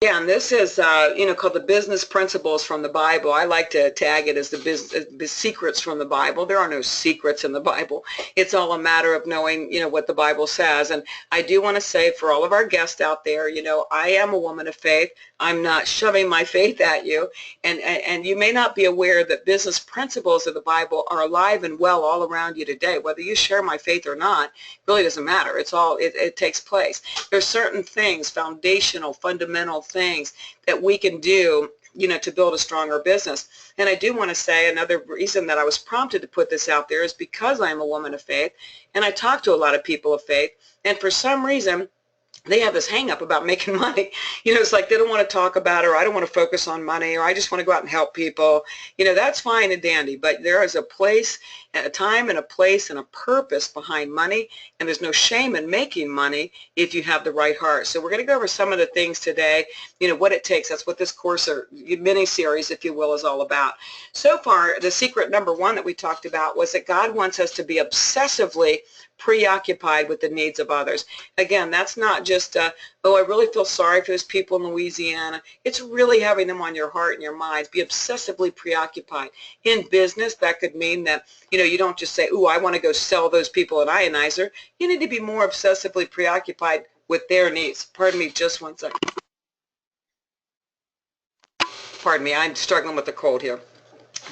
Yeah, and this is, called the business principles from the Bible. I like to tag it as the secrets from the Bible. There are no secrets in the Bible. It's all a matter of knowing, what the Bible says. And I do want to say for all of our guests out there, I am a woman of faith. I'm not shoving my faith at you. And you may not be aware that business principles of the Bible are alive and well all around you today. Whether you share my faith or not, really doesn't matter. It takes place. There's certain things, foundational, fundamental things that we can do, to build a stronger business. And I do want to say another reason that I was prompted to put this out there is because I'm a woman of faith, and I talk to a lot of people of faith, and for some reason, they have this hang up about making money. It's like they don't want to talk about it, or I don't want to focus on money, or I just want to go out and help people. That's fine and dandy, but there is a place, a time and a place and a purpose behind money, and there's no shame in making money if you have the right heart. So we're going to go over some of the things today, what it takes. That's what this course or mini-series, if you will, is all about. So far, the secret number one that we talked about was that God wants us to be obsessively preoccupied with the needs of others. Again, that's not just, oh, I really feel sorry for those people in Louisiana. It's really having them on your heart and your mind. Be obsessively preoccupied. In business, that could mean that, you don't just say, oh, I want to go sell those people an ionizer. You need to be more obsessively preoccupied with their needs. Pardon me just one second. Pardon me, I'm struggling with the cold here.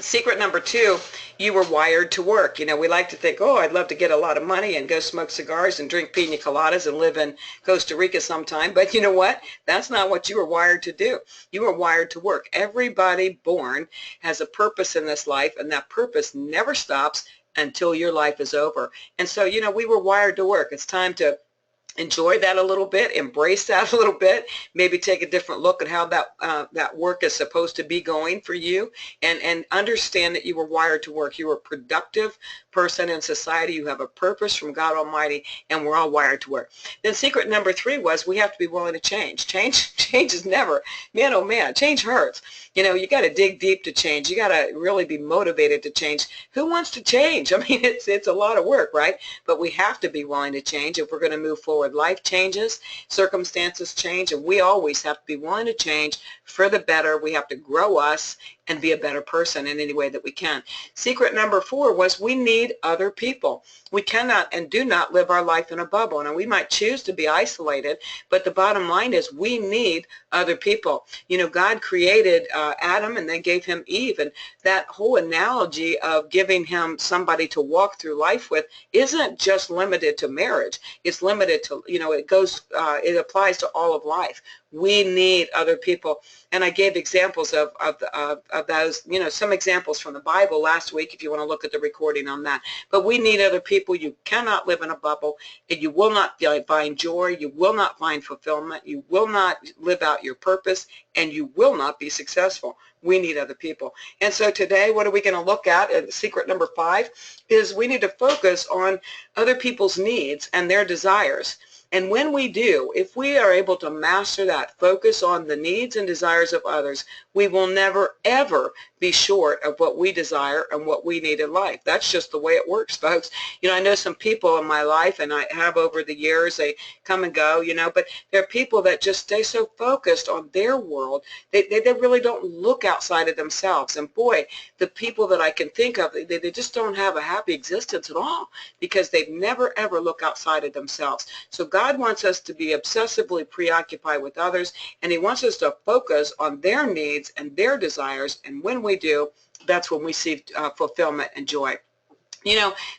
Secret number two, you were wired to work. We like to think, oh, I'd love to get a lot of money and go smoke cigars and drink pina coladas and live in Costa Rica sometime. But you know what? That's not what you were wired to do. You were wired to work. Everybody born has a purpose in this life, and that purpose never stops until your life is over. And so, we were wired to work. It's time to enjoy that a little bit, embrace that a little bit, maybe take a different look at how that work is supposed to be going for you, and understand that you were wired to work. You're a productive person in society. You have a purpose from God Almighty, and we're all wired to work. Then secret number three was we have to be willing to change. Change is never, man, oh man, change hurts. You got to dig deep to change. You got to really be motivated to change. Who wants to change? I mean, it's a lot of work, right? But we have to be willing to change if we're going to move forward. Life changes, circumstances change, and we always have to be willing to change for the better. We have to grow us and be a better person in any way that we can. Secret number four was we need other people. We cannot and do not live our life in a bubble. Now, we might choose to be isolated, but the bottom line is we need other people. God created Adam and then gave him Eve, and that whole analogy of giving him somebody to walk through life with isn't just limited to marriage. It's limited to, it applies to all of life. We need other people. And I gave examples of those, some examples from the Bible last week if you want to look at the recording on that. But we need other people. You cannot live in a bubble, and you will not find joy. You will not find fulfillment. You will not live out your purpose, and you will not be successful. We need other people. And so today, what are we going to look at? Secret number five is we need to focus on other people's needs and their desires. And when we do, if we are able to master that, focus on the needs and desires of others, we will never, ever be short of what we desire and what we need in life. That's just the way it works, folks. I know some people in my life, and I have over the years, they come and go, but there are people that just stay so focused on their world, they really don't look outside of themselves. And boy, the people that I can think of, they just don't have a happy existence at all because they've never, ever look outside of themselves. So God wants us to be obsessively preoccupied with others, and he wants us to focus on their needs and their desires, and when we do, that's when we see fulfillment and joy.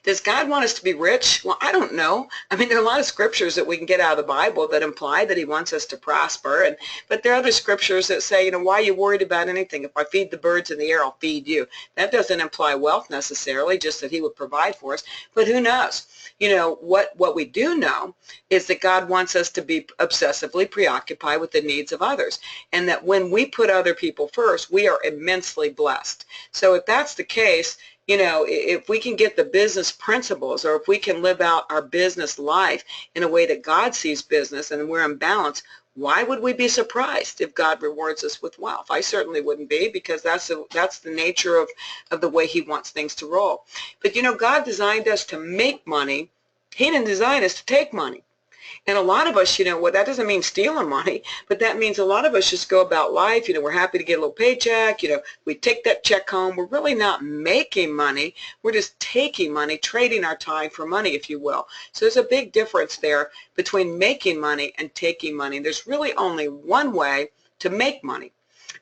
Does God want us to be rich? Well, I don't know. I mean, there are a lot of scriptures that we can get out of the Bible that imply that he wants us to prosper. But there are other scriptures that say, why are you worried about anything? If I feed the birds in the air, I'll feed you. That doesn't imply wealth necessarily, just that he would provide for us. But who knows? What we do know is that God wants us to be obsessively preoccupied with the needs of others. And that when we put other people first, we are immensely blessed. So if that's the case, if we can get the business principles, or if we can live out our business life in a way that God sees business and we're in balance, why would we be surprised if God rewards us with wealth? I certainly wouldn't be, because that's the nature of the way he wants things to roll. But God designed us to make money. He didn't design us to take money. And a lot of us, well, that doesn't mean stealing money, but that means a lot of us just go about life, we're happy to get a little paycheck, we take that check home. We're really not making money. We're just taking money, trading our time for money, if you will. So there's a big difference there between making money and taking money. There's really only one way to make money.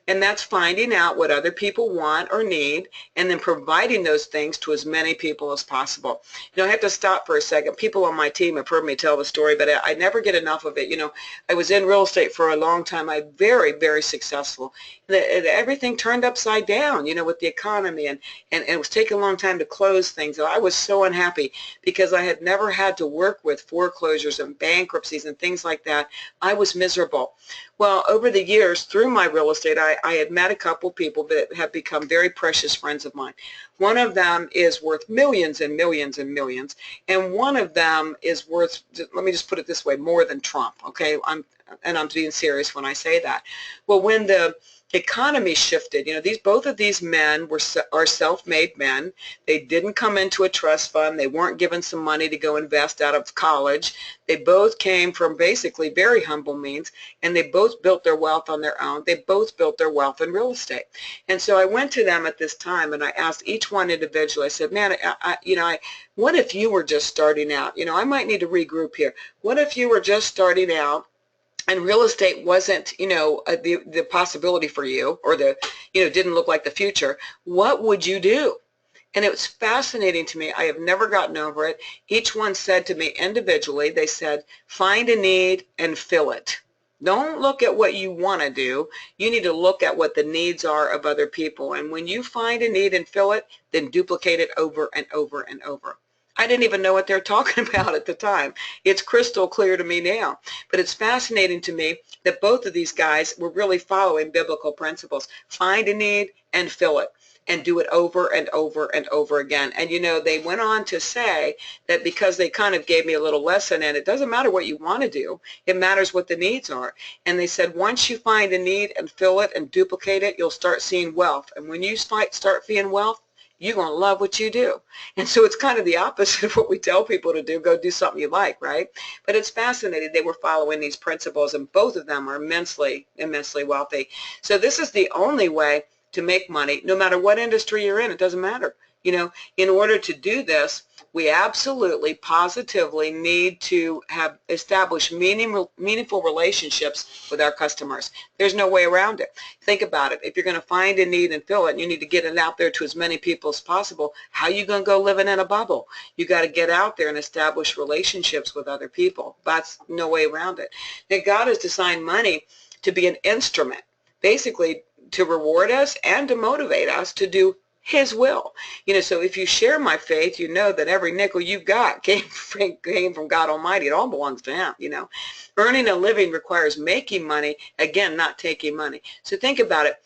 And that's finding out what other people want or need and then providing those things to as many people as possible. I have to stop for a second. People on my team have heard me tell the story, but I never get enough of it. I was in real estate for a long time. I'm very, very successful. Everything turned upside down, with the economy, and it was taking a long time to close things. I was so unhappy because I had never had to work with foreclosures and bankruptcies and things like that. I was miserable. Well, over the years, through my real estate, I had met a couple people that have become very precious friends of mine. One of them is worth millions and millions and millions, and one of them is worth, let me just put it this way, more than Trump, okay? I'm being serious when I say that. Well, when the economy shifted, both of these men are self-made men. They didn't come into a trust fund. They weren't given some money to go invest out of college. They both came from basically very humble means, and they both built their wealth on their own. They both built their wealth in real estate. And so I went to them at this time, and I asked each one individually. I said, man, what if you were just starting out? I might need to regroup here. What if you were just starting out and real estate wasn't, the possibility for you, or didn't look like the future? What would you do? And it was fascinating to me. I have never gotten over it. Each one said to me individually, they said, find a need and fill it. Don't look at what you want to do. You need to look at what the needs are of other people. And when you find a need and fill it, then duplicate it over and over and over. I didn't even know what they're talking about at the time. It's crystal clear to me now. But it's fascinating to me that both of these guys were really following biblical principles. Find a need and fill it, and do it over and over and over again. And they went on to say that because they kind of gave me a little lesson, and it doesn't matter what you want to do, it matters what the needs are. And they said once you find a need and fill it and duplicate it, you'll start seeing wealth. And when you start seeing wealth, you're going to love what you do. And so it's kind of the opposite of what we tell people to do. Go do something you like, right? But it's fascinating. They were following these principles, and both of them are immensely, immensely wealthy. So this is the only way to make money, no matter what industry you're in. It doesn't matter. In order to do this, we absolutely, positively need to have established meaningful relationships with our customers. There's no way around it. Think about it. If you're going to find a need and fill it, and you need to get it out there to as many people as possible, how are you going to go living in a bubble? You got to get out there and establish relationships with other people. That's no way around it. Now, God has designed money to be an instrument, basically to reward us and to motivate us to do His will. So if you share my faith, you know that every nickel you've got came from God Almighty. It all belongs to Him, Earning a living requires making money, again, not taking money. So think about it.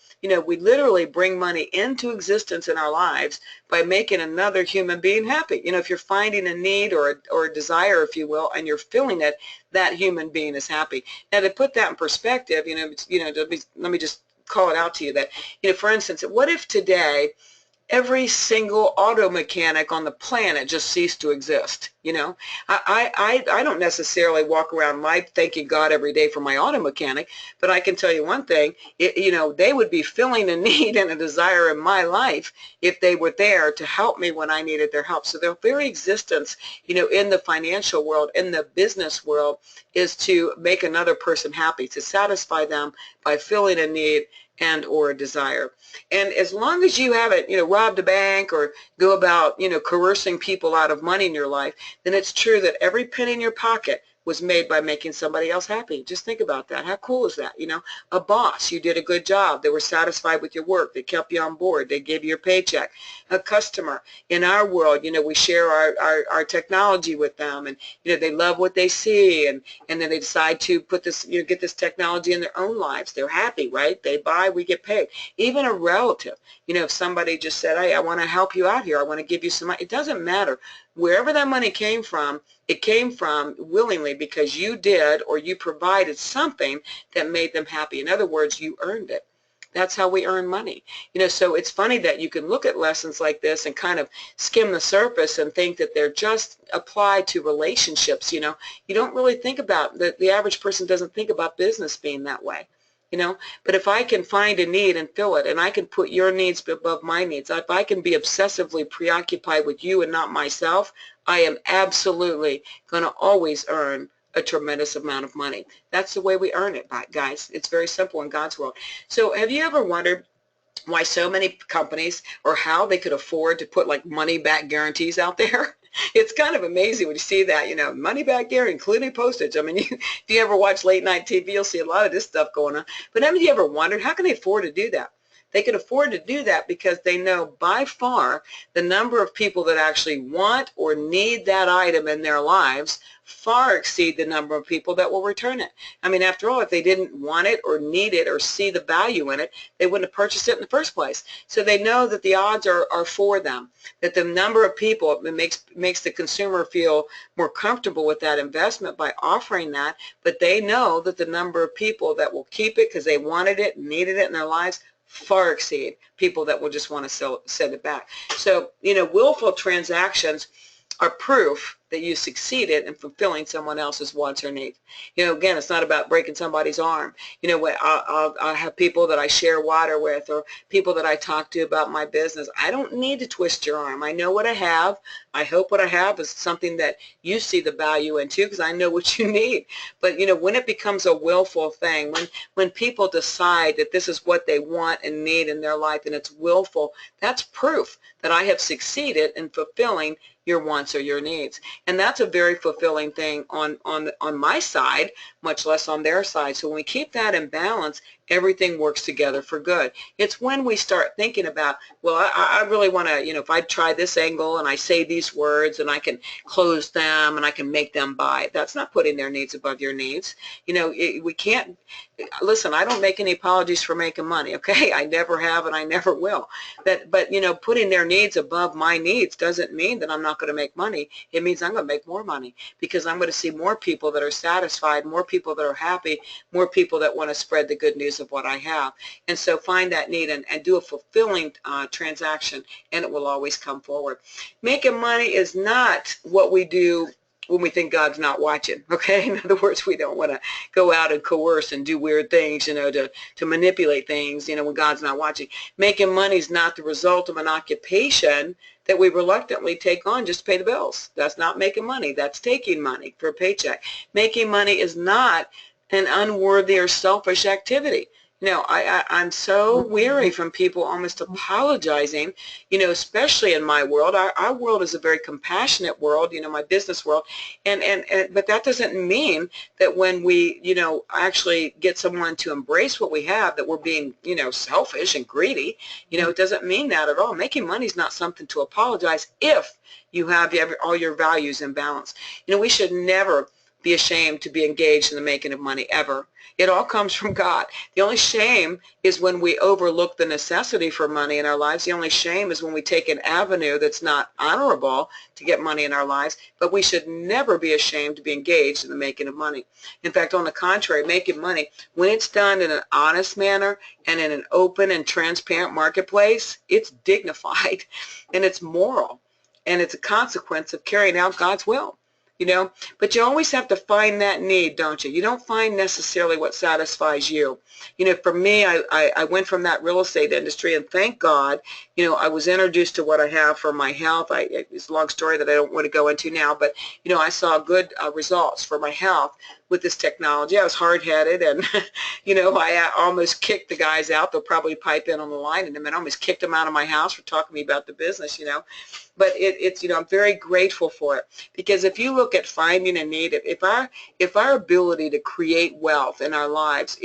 We literally bring money into existence in our lives by making another human being happy. If you're finding a need or a desire, if you will, and you're filling it, that human being is happy. Now, to put that in perspective, let me just call it out to you that, for instance, what if today every single auto mechanic on the planet just ceased to exist? I don't necessarily walk around life thanking God every day for my auto mechanic, but I can tell you one thing, they would be filling a need and a desire in my life if they were there to help me when I needed their help. So their very existence, in the financial world, in the business world, is to make another person happy, to satisfy them by filling a need and or a desire. And as long as you haven't, robbed a bank or go about, coercing people out of money in your life, then it's true that every penny in your pocket was made by making somebody else happy. Just think about that. How cool is that? A boss, you did a good job. They were satisfied with your work. They kept you on board. They gave you your paycheck. A customer, in our world, we share our technology with them, and, they love what they see, and then they decide to put this, get this technology in their own lives. They're happy, right? They buy, we get paid. Even a relative, if somebody just said, hey, I want to help you out here. I want to give you some money. It doesn't matter. Wherever that money came from, it came from willingly because you did or you provided something that made them happy. In other words, you earned it. That's how we earn money. So it's funny that you can look at lessons like this and kind of skim the surface and think that they're just applied to relationships. You don't really think about that. The average person doesn't think about business being that way. But if I can find a need and fill it, and I can put your needs above my needs, if I can be obsessively preoccupied with you and not myself, I am absolutely going to always earn a tremendous amount of money. That's the way we earn it, guys. It's very simple in God's world. So have you ever wondered why so many companies, or how they could afford to put like money back guarantees out there? It's kind of amazing when you see that, money back guarantee, including postage. I mean, if you ever watch late night TV, you'll see a lot of this stuff going on. But haven't you ever wondered, how can they afford to do that? They can afford to do that because they know by far the number of people that actually want or need that item in their lives far exceed the number of people that will return it. I mean, after all, if they didn't want it or need it or see the value in it, they wouldn't have purchased it in the first place. So they know that the odds are for them, that the number of people, it makes the consumer feel more comfortable with that investment by offering that, but they know that the number of people that will keep it because they wanted it and needed it in their lives far exceed people that will just want to send it back. So, willful transactions are proof that you succeeded in fulfilling someone else's wants or needs. Again, it's not about breaking somebody's arm. I'll have people that I share water with, or people that I talk to about my business. I don't need to twist your arm. I know what I have. I hope what I have is something that you see the value into, because I know what you need. But, when it becomes a willful thing, when people decide that this is what they want and need in their life, and it's willful, that's proof that I have succeeded in fulfilling your wants or your needs. And that's a very fulfilling thing on my side, much less on their side. So when we keep that in balance, everything works together for good. It's when we start thinking about, well, I really want to, if I try this angle and I say these words and I can close them and I can make them buy. That's not putting their needs above your needs. We can't, listen, I don't make any apologies for making money, okay? I never have and I never will. But putting their needs above my needs doesn't mean that I'm not going to make money. It means I'm going to make more money, because I'm going to see more people that are satisfied, more people that are happy, more people that want to spread the good news of what I have. And so find that need and do a fulfilling transaction, and it will always come forward. Making money is not what we do when we think God's not watching, okay? In other words, we don't want to go out and coerce and do weird things, to manipulate things, when God's not watching. Making money is not the result of an occupation that we reluctantly take on just to pay the bills. That's not making money. That's taking money for a paycheck. Making money is not an unworthy or selfish activity. I'm so weary from people almost apologizing, especially in my world. Our world is a very compassionate world, my business world. But that doesn't mean that when we, actually get someone to embrace what we have, that we're being, selfish and greedy. It doesn't mean that at all. Making money is not something to apologize if you have all your values in balance. We should never be ashamed to be engaged in the making of money, ever. It all comes from God. The only shame is when we overlook the necessity for money in our lives. The only shame is when we take an avenue that's not honorable to get money in our lives. But we should never be ashamed to be engaged in the making of money. In fact, on the contrary, making money, when it's done in an honest manner and in an open and transparent marketplace, it's dignified and it's moral, and it's a consequence of carrying out God's will. But you always have to find that need, don't you? You don't find necessarily what satisfies you. For me, I went from that real estate industry, and thank God, I was introduced to what I have for my health. It's a long story that I don't want to go into now, but, I saw good results for my health with this technology. I was hard-headed, and, I almost kicked the guys out. They'll probably pipe in on the line in a minute. I almost kicked them out of my house for talking to me about the business, But it's, I'm very grateful for it, because if you look at finding a need, if our ability to create wealth in our lives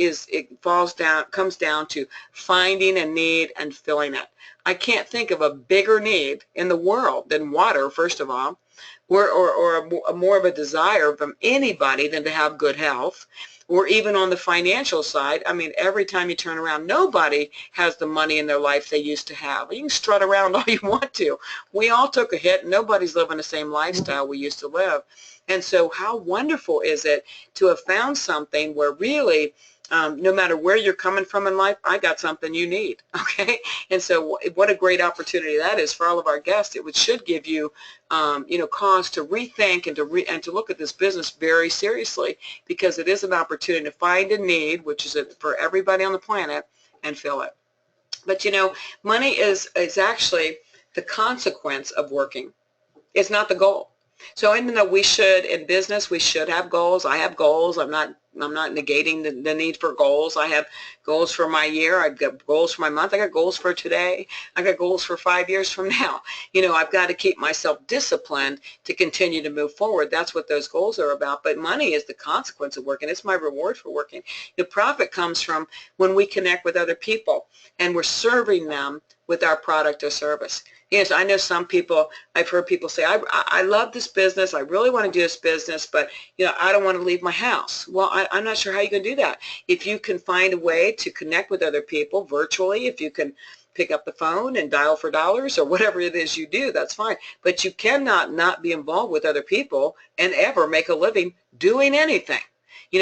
comes down to finding a need and filling it. I can't think of a bigger need in the world than water, first of all, or more of a desire from anybody than to have good health. Or even on the financial side, I mean, every time you turn around, nobody has the money in their life they used to have. You can strut around all you want to. We all took a hit. Nobody's living the same lifestyle we used to live. And so how wonderful is it to have found something where really No matter where you're coming from in life, I got something you need, okay? And so what a great opportunity that is for all of our guests. It should give you, cause to rethink and to look at this business very seriously, because it is an opportunity to find a need, which is for everybody on the planet, and fill it. But, money is actually the consequence of working. It's not the goal. So even though we should, in business, we should have goals. I have goals. I'm not negating the need for goals. I have goals for my year. I've got goals for my month. I got goals for today. I got goals for 5 years from now. I've got to keep myself disciplined to continue to move forward. That's what those goals are about. But money is the consequence of working. It's my reward for working. The profit comes from when we connect with other people and we're serving them with our product or service. Yes, I know some people, I've heard people say, I love this business, I really want to do this business, but I don't want to leave my house. Well, I'm not sure how you can do that. If you can find a way to connect with other people virtually, if you can pick up the phone and dial for dollars or whatever it is you do, that's fine. But you cannot not be involved with other people and ever make a living doing anything.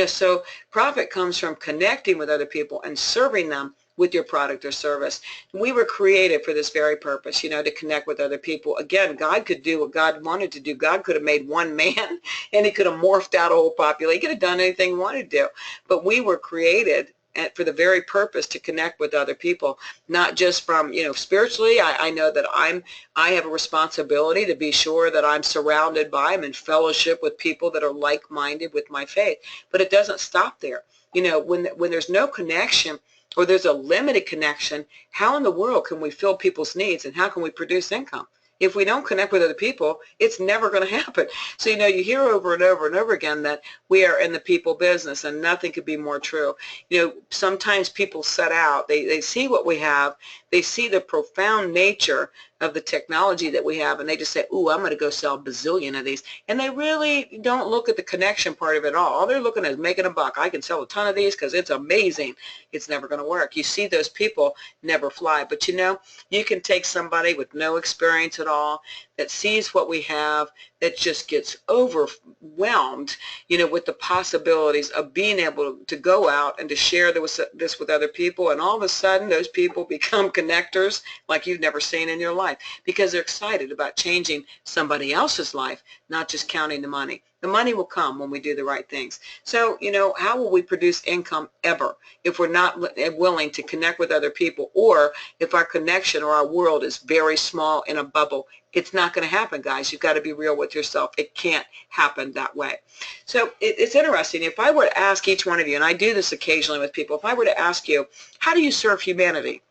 So profit comes from connecting with other people and serving them with your product or service. We were created for this very purpose, to connect with other people. Again, God could do what God wanted to do. God could have made one man and he could have morphed out a whole population. He could have done anything he wanted to do. But we were created for the very purpose to connect with other people, not just from, spiritually. I know that I have a responsibility to be sure that I'm surrounded by, I'm in fellowship with people that are like-minded with my faith. But it doesn't stop there. When there's no connection, or there's a limited connection, how in the world can we fill people's needs and how can we produce income? If we don't connect with other people, it's never going to happen. So, you hear over and over and over again that we are in the people business, and nothing could be more true. Sometimes people set out, they see what we have, they see the profound nature of the technology that we have, and they just say, ooh, I'm going to go sell a bazillion of these. And they really don't look at the connection part of it all. All they're looking at is making a buck. I can sell a ton of these because it's amazing. It's never going to work. You see those people never fly. But you can take somebody with no experience at all that sees what we have, that just gets overwhelmed, with the possibilities of being able to go out and to share this with other people, and all of a sudden those people become connectors like you've never seen in your life, because they're excited about changing somebody else's life, not just counting the money. The money will come when we do the right things. So, how will we produce income ever if we're not willing to connect with other people, or if our connection or our world is very small in a bubble? It's not going to happen, guys. You've got to be real with yourself. It can't happen that way. So it's interesting. If I were to ask each one of you, and I do this occasionally with people, if I were to ask you, how do you serve humanity?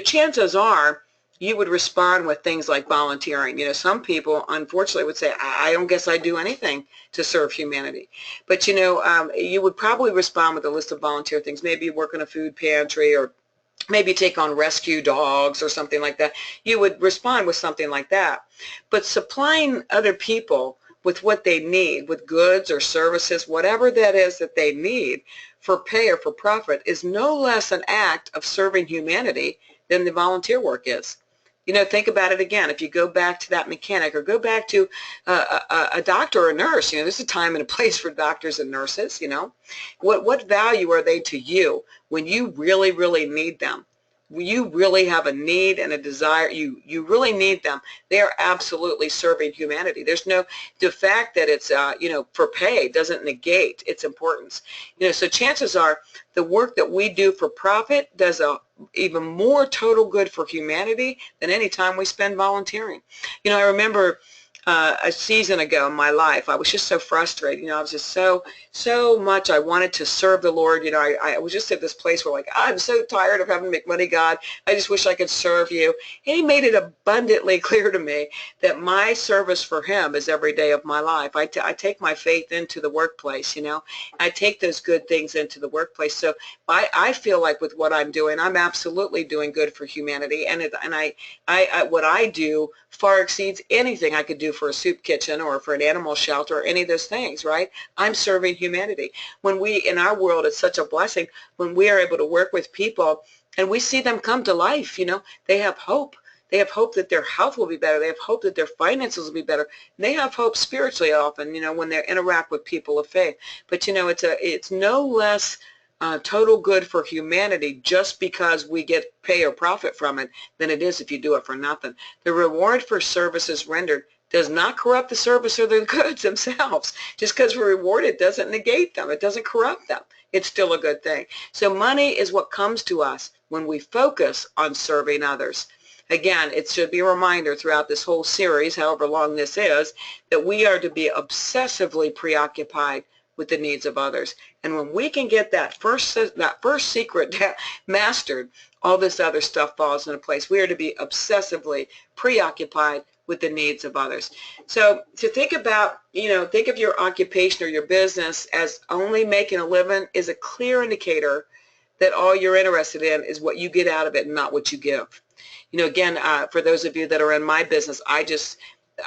Chances are you would respond with things like volunteering. Some people, unfortunately, would say, I don't guess I do anything to serve humanity. But, you would probably respond with a list of volunteer things. Maybe you work in a food pantry, or maybe take on rescue dogs or something like that. You would respond with something like that. But supplying other people with what they need, with goods or services, whatever that is that they need for pay or for profit, is no less an act of serving humanity than the volunteer work is. Think about it again. If you go back to that mechanic, or go back to a doctor or a nurse, there's a time and a place for doctors and nurses, What value are they to you when you really, really need them? You really have a need and a desire. You really need them. They are absolutely serving humanity. There's the fact that it's, for pay doesn't negate its importance. So chances are the work that we do for profit does even more total good for humanity than any time we spend volunteering. I remember a season ago in my life, I was just so frustrated. I was just so much, I wanted to serve the Lord. I was just at this place where, I'm so tired of having to make money, God. I just wish I could serve you. And he made it abundantly clear to me that my service for him is every day of my life. I take my faith into the workplace, I take those good things into the workplace. So I feel like with what I'm doing, I'm absolutely doing good for humanity. And what I do far exceeds anything I could do for a soup kitchen or for an animal shelter or any of those things, right? I'm serving humanity. In our world, it's such a blessing when we are able to work with people and we see them come to life. They have hope. They have hope that their health will be better. They have hope that their finances will be better. And they have hope spiritually often, when they interact with people of faith. But, it's no less total good for humanity just because we get pay or profit from it than it is if you do it for nothing. The reward for services rendered does not corrupt the service or the goods themselves. Just because we're rewarded doesn't negate them. It doesn't corrupt them. It's still a good thing. So money is what comes to us when we focus on serving others. Again, it should be a reminder throughout this whole series, however long this is, that we are to be obsessively preoccupied with the needs of others. And when we can get that first secret mastered, all this other stuff falls into place. We are to be obsessively preoccupied with the needs of others. So to think about, think of your occupation or your business as only making a living is a clear indicator that all you're interested in is what you get out of it and not what you give. Again, for those of you that are in my business,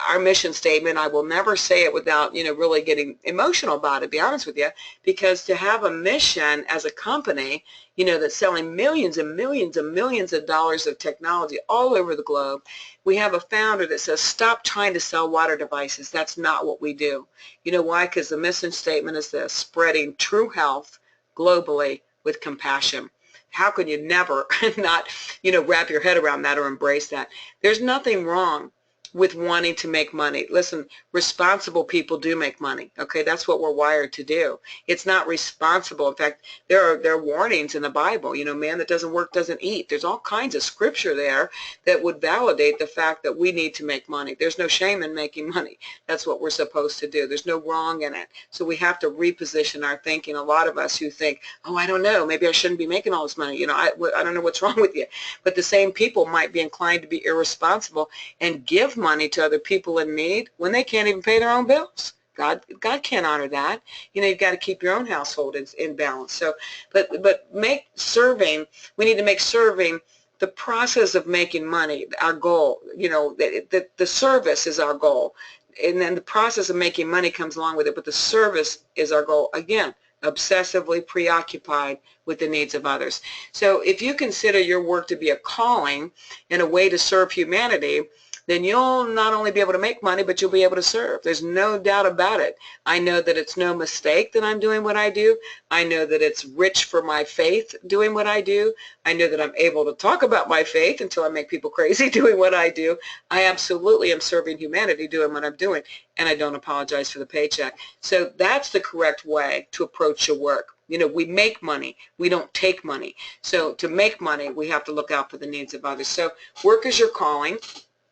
our mission statement, I will never say it without, really getting emotional about it, to be honest with you, because to have a mission as a company, that's selling millions and millions and millions of dollars of technology all over the globe, we have a founder that says, stop trying to sell water devices. That's not what we do. You know why? Because the mission statement is this: spreading true health globally with compassion. How can you never not, wrap your head around that or embrace that? There's nothing wrong with wanting to make money. Listen, responsible people do make money. Okay, that's what we're wired to do. It's not responsible. In fact, there are warnings in the Bible. Man that doesn't work doesn't eat. There's all kinds of scripture there that would validate the fact that we need to make money. There's no shame in making money. That's what we're supposed to do. There's no wrong in it. So we have to reposition our thinking. A lot of us who think, oh, I don't know, maybe I shouldn't be making all this money. I don't know what's wrong with you. But the same people might be inclined to be irresponsible and give money to other people in need when they can't even pay their own bills. God can't honor that. You've got to keep your own household in balance. So, but we need to make serving the process of making money our goal. The service is our goal. And then the process of making money comes along with it, but the service is our goal. Again, obsessively preoccupied with the needs of others. So if you consider your work to be a calling and a way to serve humanity, then you'll not only be able to make money, but you'll be able to serve. There's no doubt about it. I know that it's no mistake that I'm doing what I do. I know that it's rich for my faith doing what I do. I know that I'm able to talk about my faith until I make people crazy doing what I do. I absolutely am serving humanity doing what I'm doing, and I don't apologize for the paycheck. So that's the correct way to approach your work. We make money. We don't take money. So to make money, we have to look out for the needs of others. So work is your calling.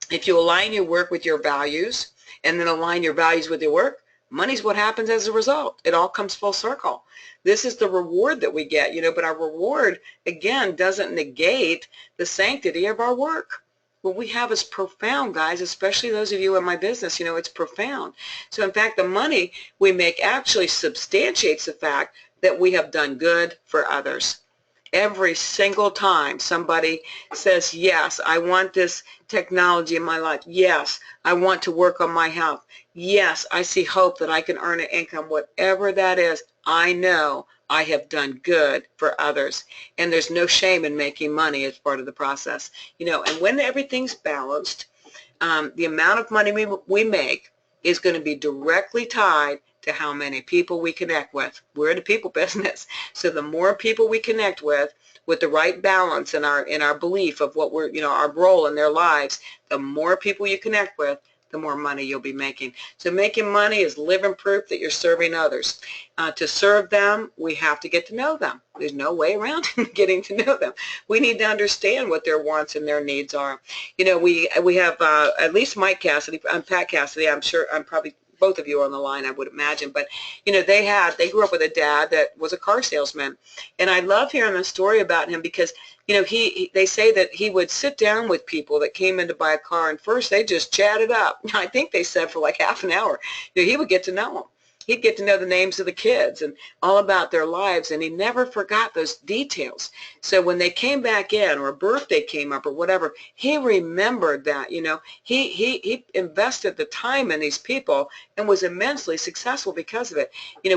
If you align your work with your values and then align your values with your work, money's what happens as a result. It all comes full circle. This is the reward that we get, but our reward, again, doesn't negate the sanctity of our work. What we have is profound, guys, especially those of you in my business, it's profound. So in fact, the money we make actually substantiates the fact that we have done good for others. Every single time somebody says, yes, I want this technology in my life. Yes, I want to work on my health. Yes, I see hope that I can earn an income. Whatever that is, I know I have done good for others. And there's no shame in making money as part of the process. And when everything's balanced, the amount of money we make is going to be directly tied to how many people we connect with. We're in the people business. So the more people we connect with the right balance in our belief of what we're, our role in their lives, the more people you connect with, the more money you'll be making. So making money is living proof that you're serving others. To serve them, we have to get to know them. There's no way around getting to know them. We need to understand what their wants and their needs are. We have at least Pat Cassidy, I'm probably both of you are on the line, I would imagine, but they grew up with a dad that was a car salesman, and I love hearing the story about him because they say that he would sit down with people that came in to buy a car, and first they just chatted up. I think they said for like half an hour. He would get to know them. He'd get to know the names of the kids and all about their lives, and he never forgot those details. So when they came back in, or a birthday came up or whatever, he remembered that, he invested the time in these people and was immensely successful because of it.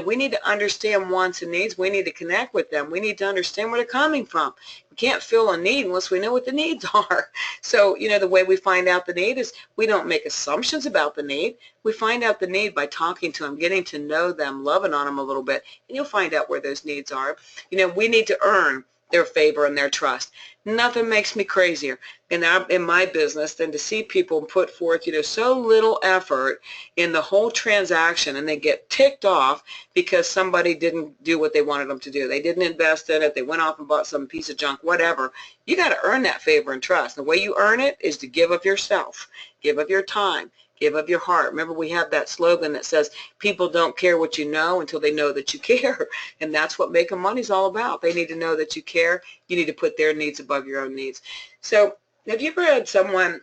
We need to understand wants and needs. We need to connect with them. We need to understand where they're coming from. We can't fill a need unless we know what the needs are. So, the way we find out the need is we don't make assumptions about the need. We find out the need by talking to them, getting to know them, loving on them a little bit, and you'll find out where those needs are. You know, we need to earn their favor and their trust. Nothing makes me crazier in my business than to see people put forth, you know, so little effort in the whole transaction, and they get ticked off because somebody didn't do what they wanted them to do. They didn't invest in it. They went off and bought some piece of junk, whatever. You got to earn that favor and trust. The way you earn it is to give of yourself, give of your time, give of your heart. Remember, we have that slogan that says, people don't care what you know until they know that you care. And that's what making money is all about. They need to know that you care. You need to put their needs above your own needs. So have you ever had someone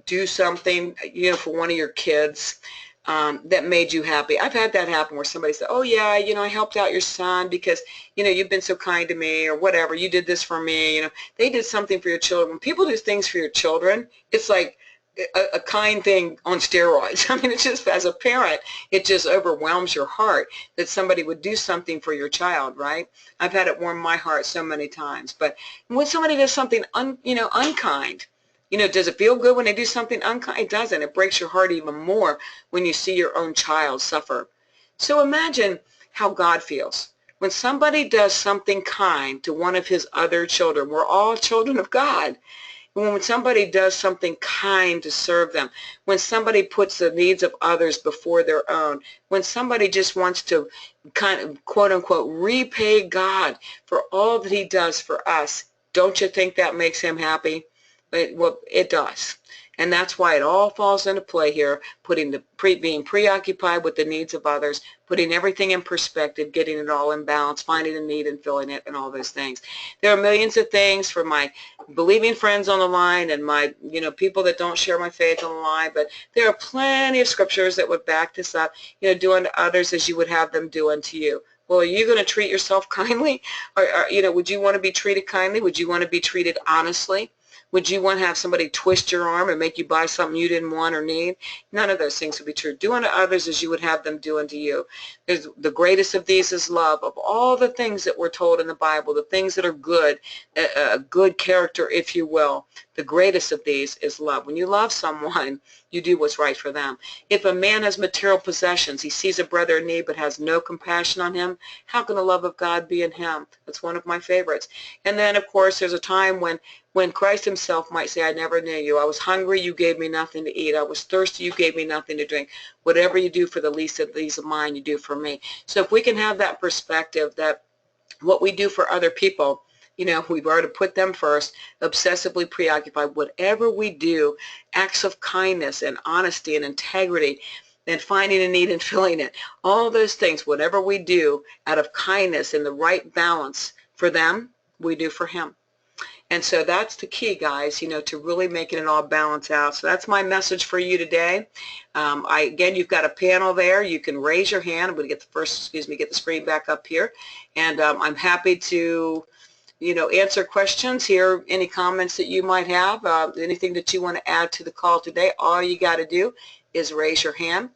do something, you know, for one of your kids that made you happy? I've had that happen where somebody said, oh, yeah, you know, I helped out your son because, you know, you've been so kind to me, or whatever. You did this for me. You know, they did something for your children. When people do things for your children, it's like a kind thing on steroids. I mean, it's just, as a parent, it just overwhelms your heart that somebody would do something for your child, right? I've had it warm my heart so many times. But when somebody does something, unkind, you know, does it feel good when they do something unkind? It doesn't. It breaks your heart even more when you see your own child suffer. So imagine how God feels when somebody does something kind to one of his other children. We're all children of God. When somebody does something kind to serve them, when somebody puts the needs of others before their own, when somebody just wants to kind of, quote unquote, repay God for all that he does for us, don't you think that makes him happy? Well, it does. And that's why it all falls into play here, being preoccupied with the needs of others, putting everything in perspective, getting it all in balance, finding a need and filling it, and all those things. There are millions of things for my believing friends on the line and my, you know, people that don't share my faith on the line, but there are plenty of scriptures that would back this up. You know, do unto others as you would have them do unto you. Well, are you going to treat yourself kindly? Or, you know, would you want to be treated kindly? Would you want to be treated honestly? Would you want to have somebody twist your arm and make you buy something you didn't want or need? None of those things would be true. Do unto others as you would have them do unto you. The greatest of these is love. Of all the things that we're told in the Bible, the things that are good, a good character, if you will, the greatest of these is love. When you love someone, you do what's right for them. If a man has material possessions, he sees a brother in need but has no compassion on him, how can the love of God be in him? That's one of my favorites. And then, of course, there's a time when Christ himself might say, I never knew you. I was hungry, you gave me nothing to eat. I was thirsty, you gave me nothing to drink. Whatever you do for the least of these of mine, you do for me. So if we can have that perspective that what we do for other people, you know, we've already put them first, obsessively preoccupied. Whatever we do, acts of kindness and honesty and integrity and finding a need and filling it, all those things, whatever we do out of kindness and the right balance for them, we do for him. And so that's the key, guys, you know, to really making it all balance out. So that's my message for you today. Again, you've got a panel there. You can raise your hand. I'm going to get get the screen back up here. And I'm happy to, you know, answer questions, hear any comments that you might have, anything that you want to add to the call today. All you got to do is raise your hand.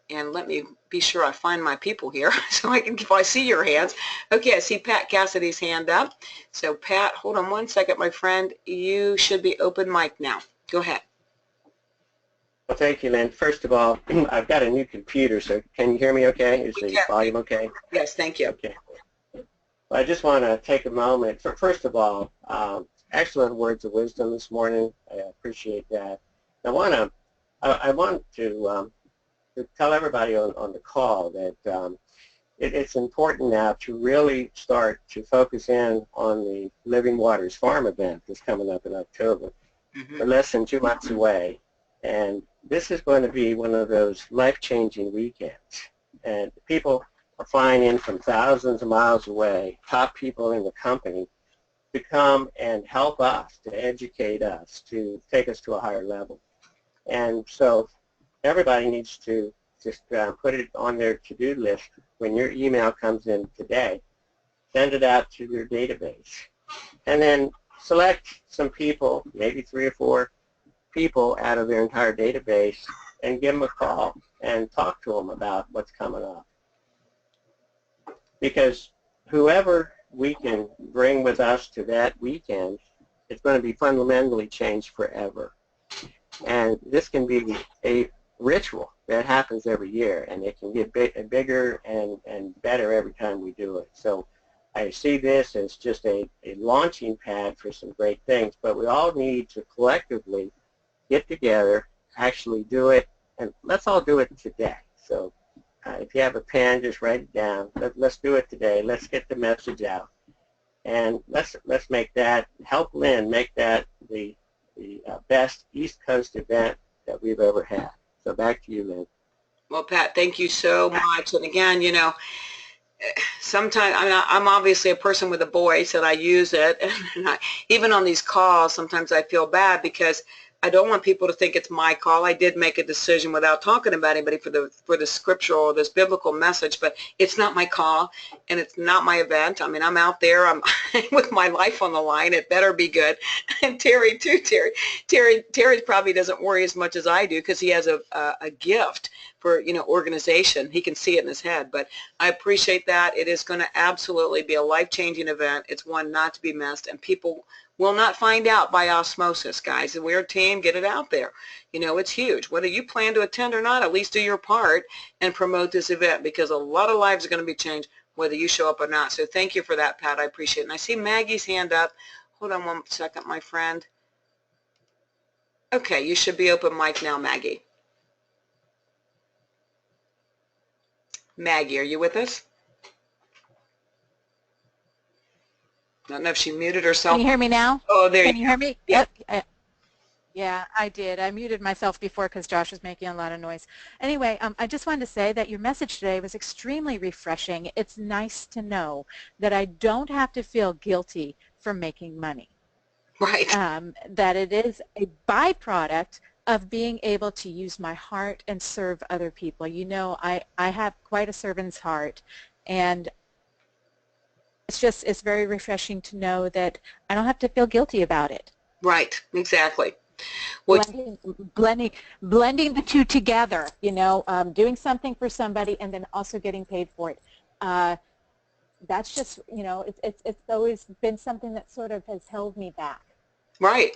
And let me be sure I find my people here so if I see your hands. Okay, I see Pat Cassidy's hand up. So Pat, hold on one second, my friend. You should be open mic now. Go ahead. Well, thank you, Lynn. First of all, I've got a new computer, so can you hear me okay? Is the volume okay? Yes, thank you. Okay. Well, I just want to take a moment for, first of all, excellent words of wisdom this morning. I appreciate that. I want to tell everybody on the call that it's important now to really start to focus in on the Living Waters Farm event that's coming up in October. We're less than 2 months away, and this is going to be one of those life-changing weekends. And people are flying in from thousands of miles away, top people in the company, to come and help us, to educate us, to take us to a higher level. And so everybody needs to just put it on their to-do list. When your email comes in today, send it out to your database. And then select some people, maybe 3 or 4 people out of their entire database, and give them a call and talk to them about what's coming up. Because whoever we can bring with us to that weekend, it's going to be fundamentally changed forever. And this can be a ritual that happens every year, and it can get bigger and better every time we do it. So I see this as just a launching pad for some great things, but we all need to collectively get together, actually do it, and let's all do it today. So if you have a pen, just write it down. Let's do it today. Let's get the message out, and let's make that, help Lynn make that the best East Coast event that we've ever had. So back to you, Lynn. Well, Pat, thank you so much. And again, you know, sometimes I'm obviously a person with a voice, and I use it. And even on these calls, sometimes I feel bad because I don't want people to think it's my call. I did make a decision without talking about anybody for the scriptural, this biblical message, but it's not my call, and it's not my event. I mean, I'm out there. I'm with my life on the line. It better be good. And Terry too. Terry probably doesn't worry as much as I do because he has a gift for, you know, organization. He can see it in his head. But I appreciate that. It is going to absolutely be a life-changing event. It's one not to be missed, and people will not find out by osmosis, guys. And we're a team. Get it out there. You know, it's huge. Whether you plan to attend or not, at least do your part and promote this event, because a lot of lives are going to be changed whether you show up or not. So thank you for that, Pat. I appreciate it. And I see Maggie's hand up. Hold on one second, my friend. Okay, you should be open mic now, Maggie. Maggie, are you with us? I don't know if she muted herself. Can you hear me now? Oh, there you go. Can you hear me? Yeah. Yeah, I did. I muted myself before because Josh was making a lot of noise. Anyway, I just wanted to say that your message today was extremely refreshing. It's nice to know that I don't have to feel guilty for making money. Right. That it is a byproduct of being able to use my heart and serve other people. You know, I have quite a servant's heart, and it's very refreshing to know that I don't have to feel guilty about it. Right, exactly. Well, blending the two together, you know, doing something for somebody and then also getting paid for it. That's just, you know, it's always been something that sort of has held me back. right.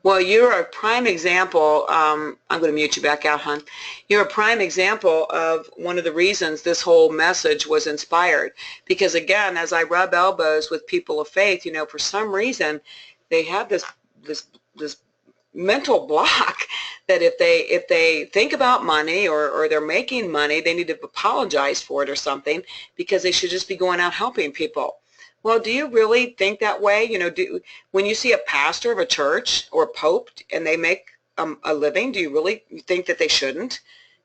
Well, you're a prime example. I'm going to mute you back out, hon. You're a prime example of one of the reasons this whole message was inspired. Because again, as I rub elbows with people of faith, you know, for some reason, they have this mental block that if they think about money or they're making money, they need to apologize for it or something, because they should just be going out helping people. Well, do you really think that way? You know, when you see a pastor of a church or a pope and they make a living, do you really think that they shouldn't?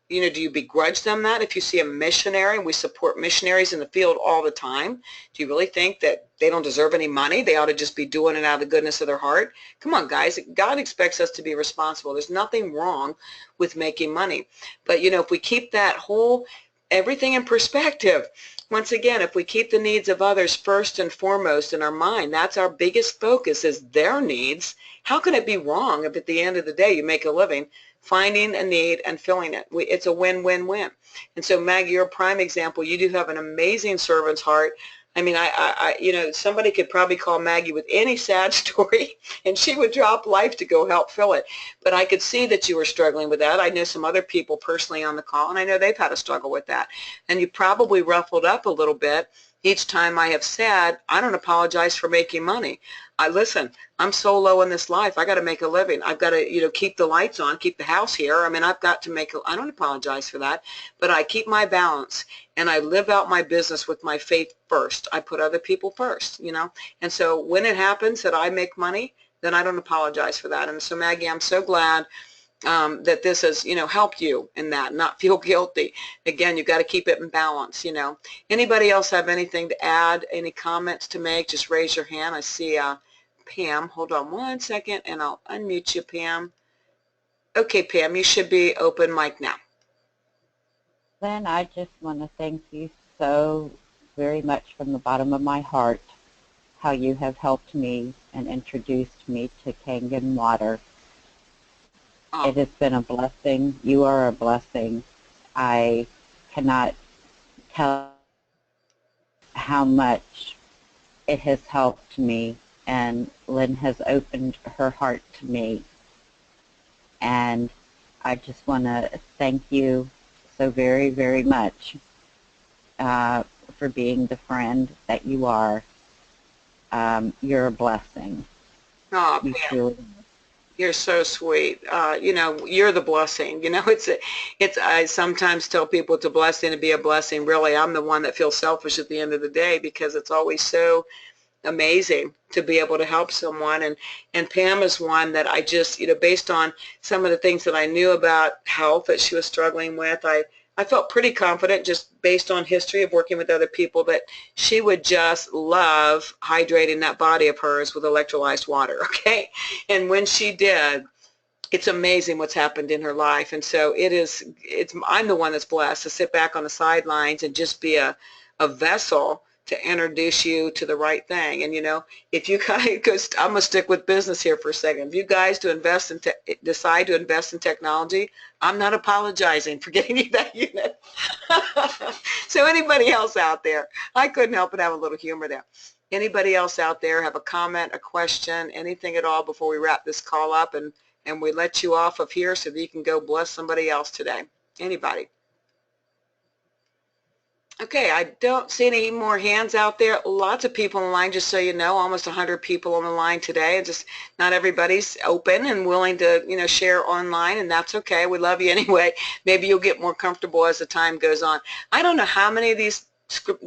You know, do you begrudge them that? If you see a missionary, and we support missionaries in the field all the time, do you really think that they don't deserve any money? They ought to just be doing it out of the goodness of their heart? Come on, guys. God expects us to be responsible. There's nothing wrong with making money. But, you know, if we keep that whole everything in perspective, once again, if we keep the needs of others first and foremost in our mind, that's our biggest focus, is their needs. How can it be wrong if at the end of the day you make a living finding a need and filling it? It's a win-win-win. And so, Maggie, you're a prime example. You do have an amazing servant's heart. I mean, you know, somebody could probably call Maggie with any sad story, and she would drop life to go help fill it. But I could see that you were struggling with that. I know some other people personally on the call, and I know they've had a struggle with that. And you probably ruffled up a little bit each time I have said, I don't apologize for making money. Listen, I'm so low in this life. I got to make a living. I've got to, you know, keep the lights on, keep the house here. I mean, I've got to make, I don't apologize for that, but I keep my balance and I live out my business with my faith first. I put other people first, you know, and so when it happens that I make money, then I don't apologize for that. And so, Maggie, I'm so glad that this has, you know, helped you in that, not feel guilty. Again, you've got to keep it in balance, you know. Anybody else have anything to add, any comments to make? Just raise your hand. I see Pam. Hold on one second, and I'll unmute you, Pam. Okay, Pam, you should be open mic now. Lynn, I just want to thank you so very much from the bottom of my heart how you have helped me and introduced me to Kangen water. Oh. It has been a blessing. You are a blessing. I cannot tell how much it has helped me, and Lynn has opened her heart to me, and I just want to thank you so very, very much for being the friend that you are. You're a blessing. Oh, You Pam, truly. you're so sweet. You know, you're the blessing. You know, I sometimes tell people it's a blessing to be a blessing. Really, I'm the one that feels selfish at the end of the day because it's always so amazing to be able to help someone. And Pam is one that I just, you know, based on some of the things that I knew about health that she was struggling with, I felt pretty confident just based on history of working with other people that she would just love hydrating that body of hers with electrolyzed water, okay? And when she did, it's amazing what's happened in her life. And so I'm the one that's blessed to sit back on the sidelines and just be a vessel to introduce you to the right thing. And, you know, if you guys, because I'm going to stick with business here for a second, if you guys decide to invest in technology, I'm not apologizing for getting you that unit. So anybody else out there, I couldn't help but have a little humor there. Anybody else out there have a comment, a question, anything at all before we wrap this call up and we let you off of here so that you can go bless somebody else today? Anybody? Okay, I don't see any more hands out there. Lots of people on the line, just so you know, almost 100 people on the line today. And just not everybody's open and willing to, you know, share online, and that's okay. We love you anyway. Maybe you'll get more comfortable as the time goes on. I don't know how many of these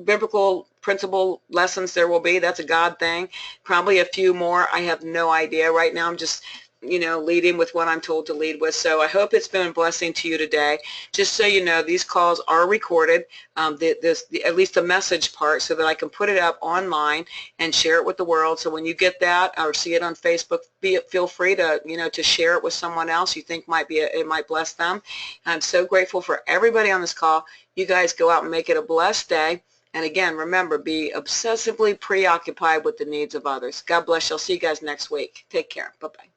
biblical principle lessons there will be. That's a God thing. Probably a few more. I have no idea. Right now I'm just, you know, leading with what I'm told to lead with. So I hope it's been a blessing to you today. Just so you know, these calls are recorded, at least the message part, so that I can put it up online and share it with the world. So when you get that or see it on Facebook, feel free to, you know, to share it with someone else you think it might bless them. I'm so grateful for everybody on this call. You guys go out and make it a blessed day. And again, remember, be obsessively preoccupied with the needs of others. God bless you. I'll see you guys next week. Take care. Bye-bye.